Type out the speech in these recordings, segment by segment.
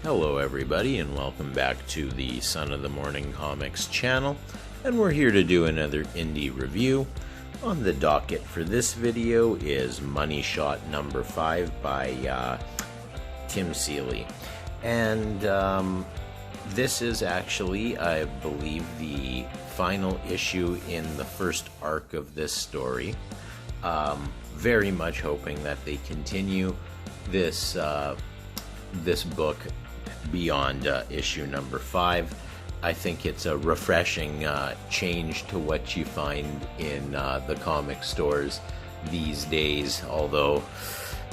Hello everybody and welcome back to the Son of the Morning Comics channel, and we're here to do another indie review. On the docket for this video is Money Shot number 5 by Tim Seeley, and this is actually, I believe, the final issue in the first arc of this story. Very much hoping that they continue this this book beyond issue number 5. I think it's a refreshing change to what you find in the comic stores these days, although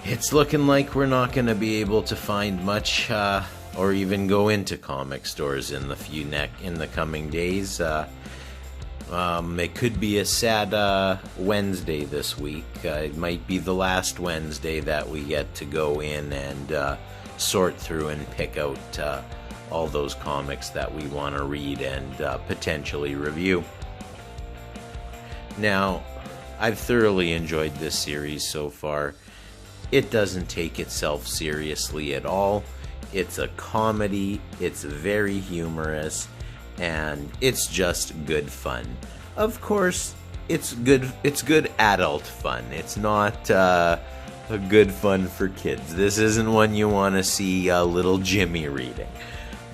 it's looking like we're not going to be able to find much or even go into comic stores in the coming days. It could be a sad Wednesday this week. It might be the last Wednesday that we get to go in and sort through and pick out all those comics that we want to read and potentially review. Now, I've thoroughly enjoyed this series so far. It doesn't take itself seriously at all. It's a comedy, it's very humorous, and it's just good fun. Of course, it's good adult fun. It's not a good fun for kids. This isn't one you want to see little Jimmy reading.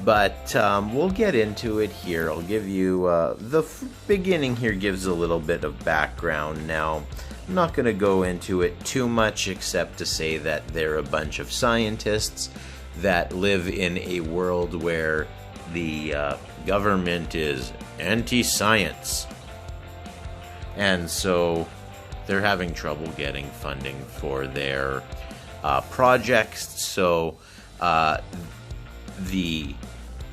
But we'll get into it here. I'll give you the beginning here gives a little bit of background. Now, I'm not going to go into it too much except to say that they're a bunch of scientists that live in a world where the government is anti-science. And so they're having trouble getting funding for their projects. So the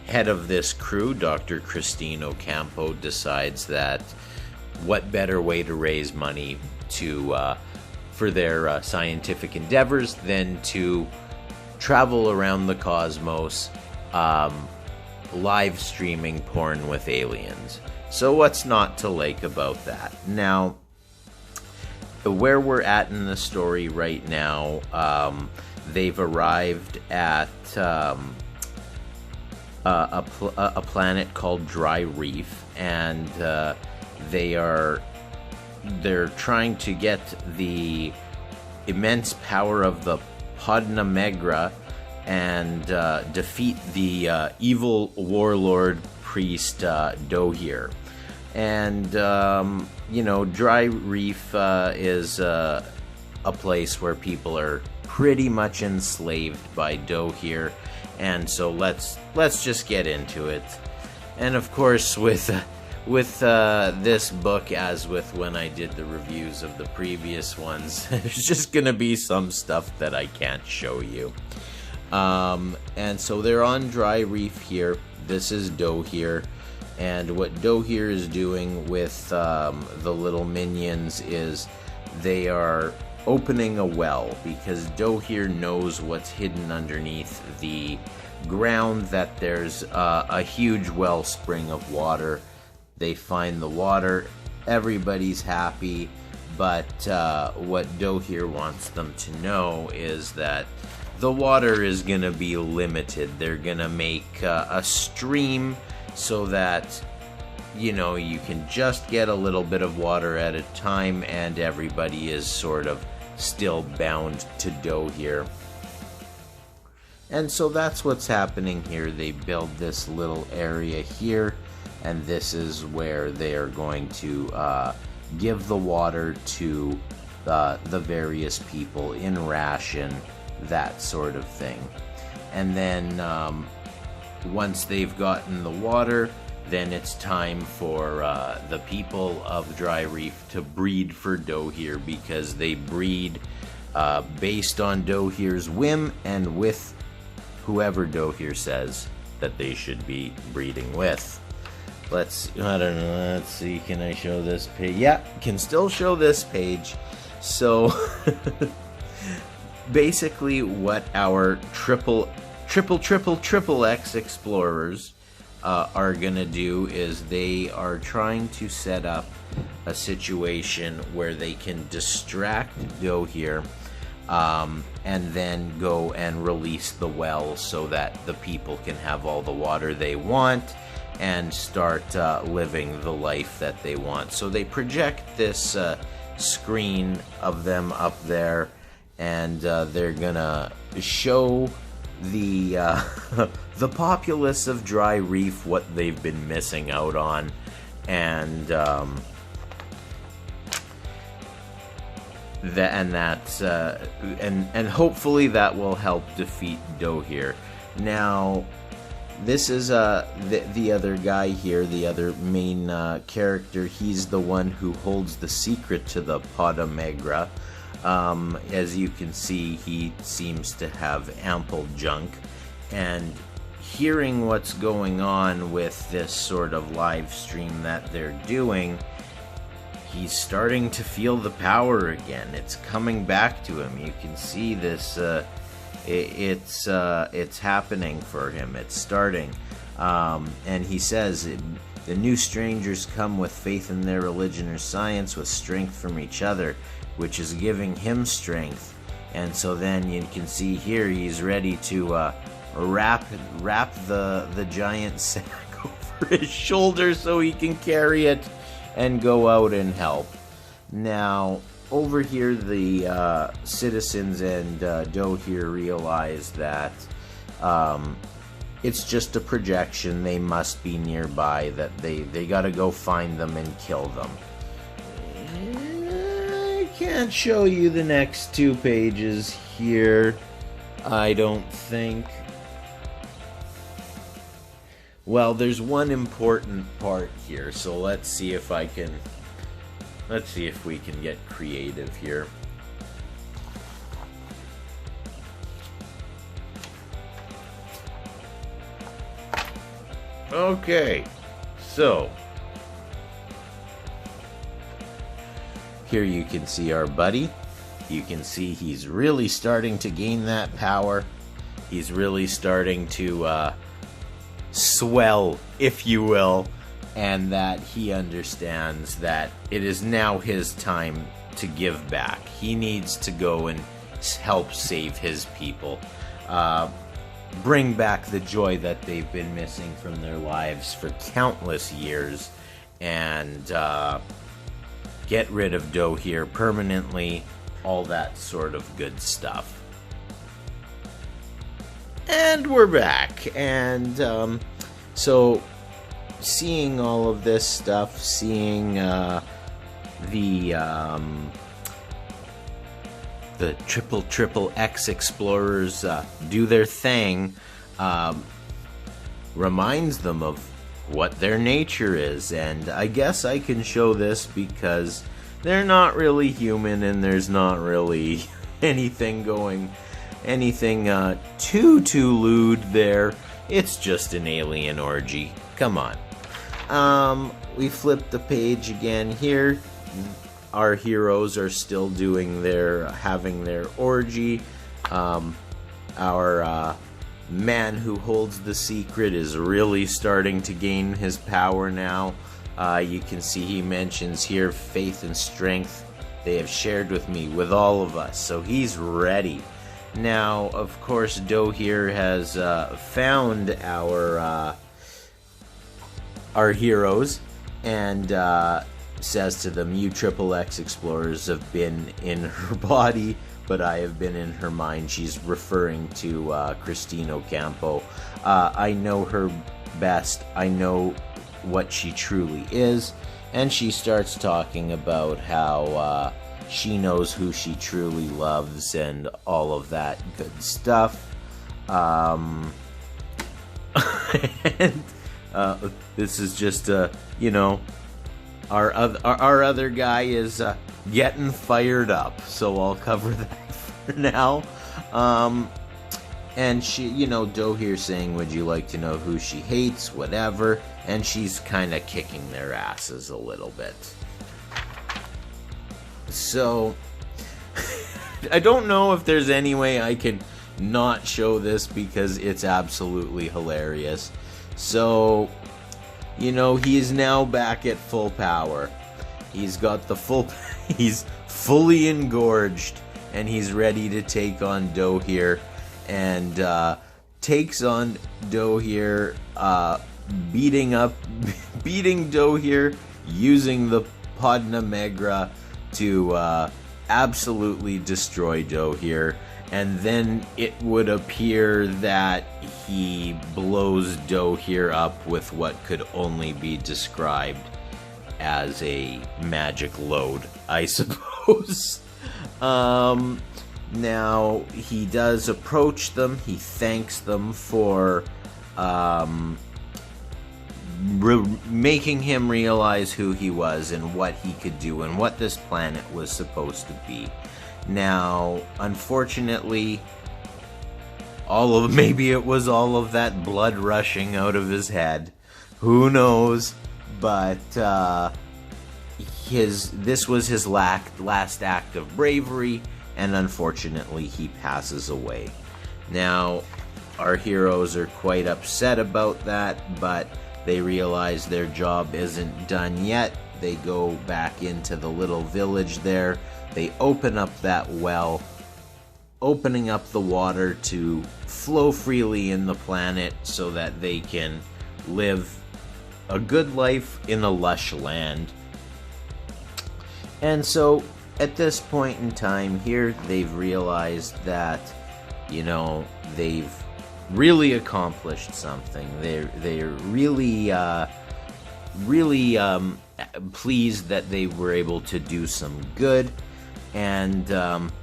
head of this crew, Dr. Christine Ocampo, decides that what better way to raise money for their scientific endeavors than to travel around the cosmos live streaming porn with aliens. So what's not to like about that? Now, where we're at in the story right now, they've arrived at a planet called Dry Reef, and they're trying to get the immense power of the Podna Megra and defeat the evil warlord priest Dohir. And Dry Reef is a place where people are pretty much enslaved by Dohir, and so let's just get into it. And of course, with this book, as with when I did the reviews of the previous ones, there's just gonna be some stuff that I can't show you. And so they're on Dry Reef here. This is Dohir. And what Dohir is doing with the little minions is they are opening a well, because Dohir knows what's hidden underneath the ground, that there's a huge wellspring of water. They find the water, everybody's happy, but what Dohir wants them to know is that the water is going to be limited. They're going to make a stream so that, you can just get a little bit of water at a time, and everybody is sort of still bound to Dohir. And so that's what's happening here. They build this little area here, and this is where they are going to give the water to the various people in ration, that sort of thing. And then once they've gotten the water, then it's time for the people of Dry Reef to breed for Dohir, because they breed based on Dohir's whim and with whoever Dohir says that they should be breeding with. Let's see, can I show this page? Yeah, can still show this page. So basically what our triple X explorers are gonna do is they are trying to set up a situation where they can distract Dohir and then go and release the well so that the people can have all the water they want and start living the life that they want. So they project this screen of them up there, and they're gonna show the the populace of Dry Reef what they've been missing out on, and and hopefully that will help defeat Dohir. Now, this is the other guy here, the other main character. He's the one who holds the secret to the Podna Megra. As you can see, he seems to have ample junk, and hearing what's going on with this sort of live stream that they're doing, he's starting to feel the power again. It's coming back to him. You can see this. It's happening for him. It's starting. And he says, the new strangers come with faith in their religion or science, with strength from each other, which is giving him strength. And so then you can see here he's ready to wrap the giant sack over his shoulder so he can carry it and go out and help. Now, over here, the citizens and Dohir realize that it's just a projection. They must be nearby, that they gotta go find them and kill them. I can't show you the next 2 pages here, I don't think. Well, there's one important part here, so let's see if we can get creative here. Okay, so here you can see our buddy. You can see he's really starting to gain that power. He's really starting to swell, if you will, and that he understands that it is now his time to give back. He needs to go and help save his people, bring back the joy that they've been missing from their lives for countless years, and get rid of Dohir permanently, all that sort of good stuff. And we're back, and so seeing all of this stuff, seeing the xxxxplorers do their thing, reminds them of what their nature is. And I guess I can show this because they're not really human, and there's not really anything too lewd there. It's just an alien orgy. Come on. We flipped the page again here. Our heroes are still having their orgy. Our man who holds the secret is really starting to gain his power now. You can see he mentions here faith and strength they have shared with me, with all of us. So he's ready. Now, of course, Dohir has found our heroes and says to them, "You xxxxplorers have been in her body, but I have been in her mind." She's referring to Christine Ocampo. I know her best. I know what she truly is. And she starts talking about how she knows who she truly loves and all of that good stuff. And this is just our other guy is getting fired up, so I'll cover that for now. And she, Dohir saying, "Would you like to know who she hates?" Whatever. And she's kind of kicking their asses a little bit. So, I don't know if there's any way I can not show this because it's absolutely hilarious. So, he is now back at full power. He's got he's fully engorged, and he's ready to take on Doe here, and takes on Doe here, beating Doe here, using the Podna Megra to absolutely destroy Doe here. And then it would appear that he blows Doe here up with what could only be described as a magic load, I suppose. Now, he does approach them. He thanks them for making him realize who he was and what he could do and what this planet was supposed to be. Now, unfortunately, maybe it was all of that blood rushing out of his head. Who knows? But this was his last act of bravery, and unfortunately, he passes away. Now, our heroes are quite upset about that, but they realize their job isn't done yet. They go back into the little village there. They open up that well, opening up the water to flow freely in the planet so that they can live a good life in a lush land. And so, at this point in time here, they've realized that, they've really accomplished something. They're really pleased that they were able to do some good. And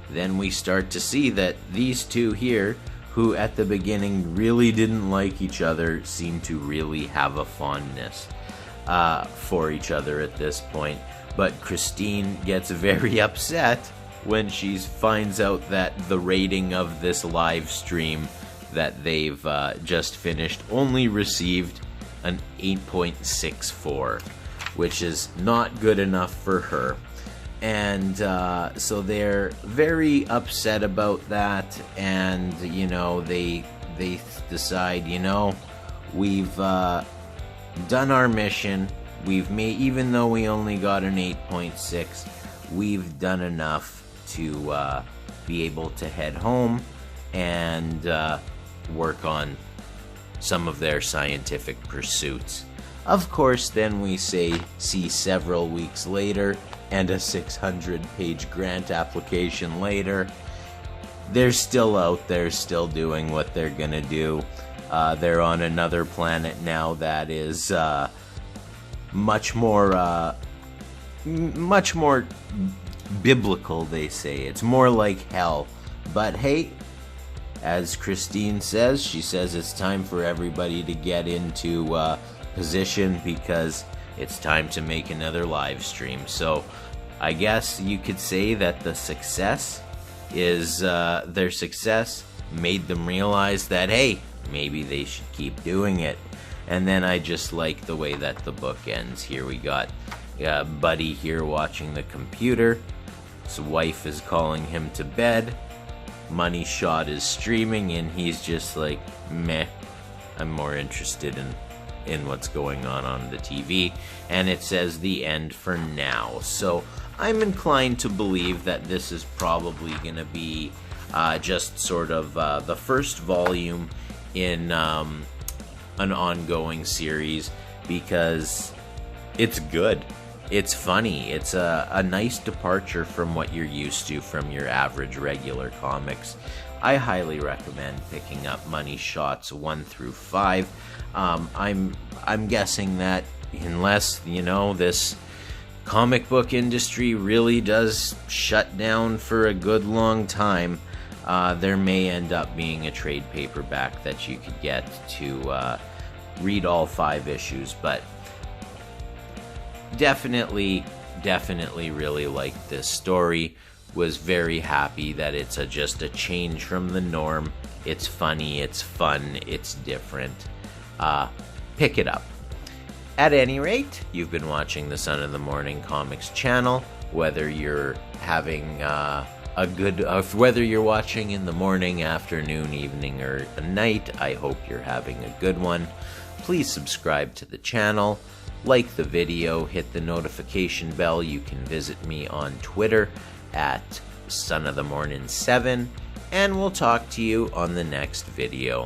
then we start to see that these two here, who at the beginning really didn't like each other, seem to really have a fondness for each other at this point. But Christine gets very upset when she finds out that the rating of this live stream that they've just finished only received an 8.64, which is not good enough for her. And so they're very upset about that, and they decide, we've done our mission. We've made, even though we only got an 8.6, we've done enough to be able to head home and work on some of their scientific pursuits. Of course, then we see several weeks later, and a 600-page grant application later, they're still out there, still doing what they're gonna do. They're on another planet now that is much more biblical, they say. It's more like hell. But hey, as Christine says, she says it's time for everybody to get into position because it's time to make another live stream. So I guess you could say that the success is their success made them realize that, hey, maybe they should keep doing it. And then I just like the way that the book ends. Here we got Buddy here watching the computer. His wife is calling him to bed. Money Shot is streaming, and he's just like, meh, I'm more interested in what's going on the TV. And it says the end for now. So I'm inclined to believe that this is probably going to be just sort of the first volume in an ongoing series, because it's good. It's funny. It's a nice departure from what you're used to from your average regular comics. I highly recommend picking up Money Shots 1 through 5. I'm guessing that unless, this comic book industry really does shut down for a good long time, there may end up being a trade paperback that you could get to read all 5 issues, but definitely really liked this story. Was very happy that it's just a change from the norm. It's funny, it's fun, it's different. Pick it up. At any rate, you've been watching the Son of the Morning Comics channel. Whether you're having whether you're watching in the morning, afternoon, evening, or night, I hope you're having a good one. Please subscribe to the channel, like the video, hit the notification bell. You can visit me on Twitter at Son of the Morning 7, and we'll talk to you on the next video.